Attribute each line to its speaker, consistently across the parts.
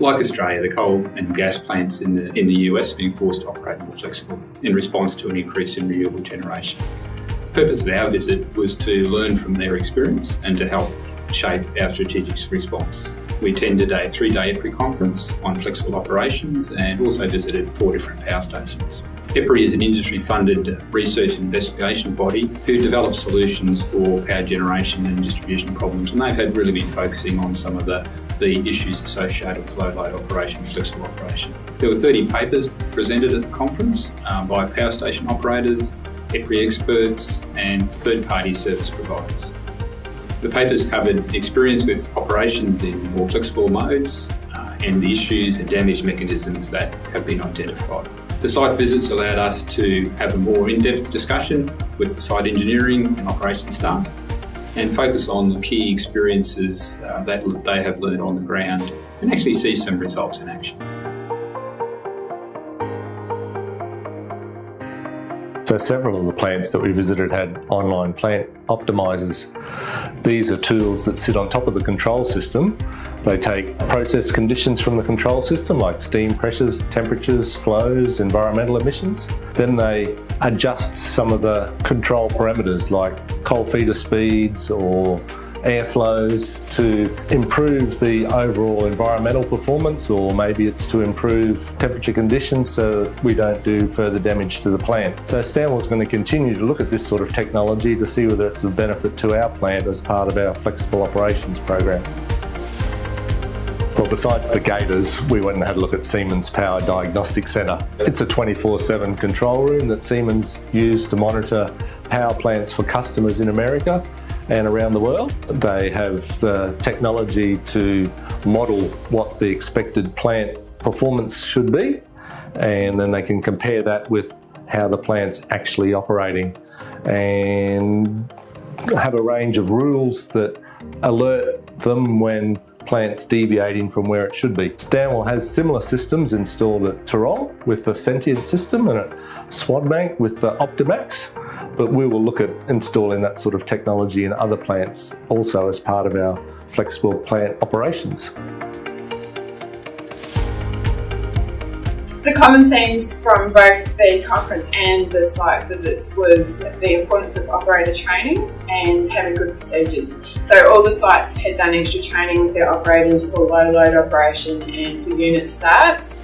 Speaker 1: Like Australia, the coal and gas plants in the US are being forced to operate more flexible in response to an increase in renewable generation. The purpose of our visit was to learn from their experience and to help shape our strategic response. We attended a 3-day EPRI conference on flexible operations and also visited 4 different power stations. EPRI is an industry-funded research and investigation body who develops solutions for power generation and distribution problems, and they've really been focusing on some of the issues associated with low-load operation and flexible operation. There were 30 papers presented at the conference by power station operators, EPRI experts and third-party service providers. The papers covered experience with operations in more flexible modes and the issues and damage mechanisms that have been identified. The site visits allowed us to have a more in-depth discussion with the site engineering and operations staff and focus on the key experiences that they have learned on the ground and actually see some results in action.
Speaker 2: So several of the plants that we visited had online plant optimizers. These are tools that sit on top of the control system. They take process conditions from the control system like steam pressures, temperatures, flows, environmental emissions. Then they adjust some of the control parameters like coal feeder speeds or airflows to improve the overall environmental performance, or maybe it's to improve temperature conditions so we don't do further damage to the plant. So Stanwell's going to continue to look at this sort of technology to see whether it's of benefit to our plant as part of our flexible operations program. Well, besides the gators, we went and had a look at Siemens Power Diagnostic Centre. It's a 24/7 control room that Siemens used to monitor power plants for customers in America and around the world. They have the technology to model what the expected plant performance should be, and then they can compare that with how the plant's actually operating and have a range of rules that alert them when plants deviating from where it should be. Stanwell has similar systems installed at Tarong with the Sentient system and at Swadbank with the Optimax, but we will look at installing that sort of technology in other plants also as part of our flexible plant operations.
Speaker 3: The common themes from both the conference and the site visits was the importance of operator training and having good procedures. So all the sites had done extra training with their operators for low load operation and for unit starts.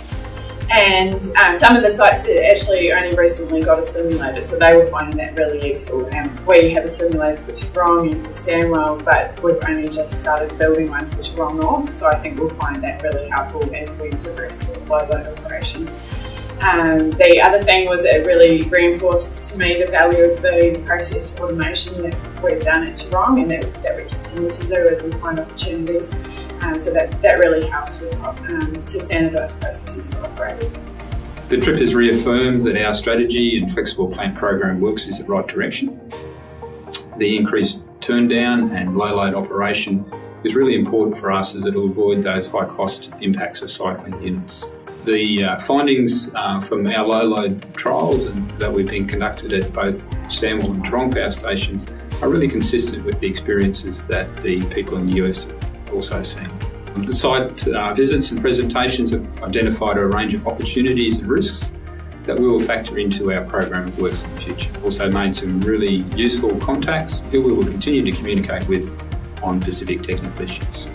Speaker 3: And some of the sites had actually only recently got a simulator, so they were finding that really useful. And we have a simulator for Tarong and for Stanwell, but we've only just started building one for Tarong North, so I think we'll find that really helpful as we progress with low load operation. The other thing was it really reinforced to me the value of the process automation that we've done at Tarong and that we continue to do as we find opportunities. So that really helps with to standardise processes for operators.
Speaker 1: The trip has reaffirmed that our strategy and flexible plant program works in the right direction. The increased turndown and low load operation is really important for us as it will avoid those high cost impacts of cycling units. The findings from our low load trials that we've been conducted at both Stanwell and Tarong power stations are really consistent with the experiences that the people in the US have also seen. The site visits and presentations have identified a range of opportunities and risks that we will factor into our program of works in the future. Also made some really useful contacts who we will continue to communicate with on specific technical issues.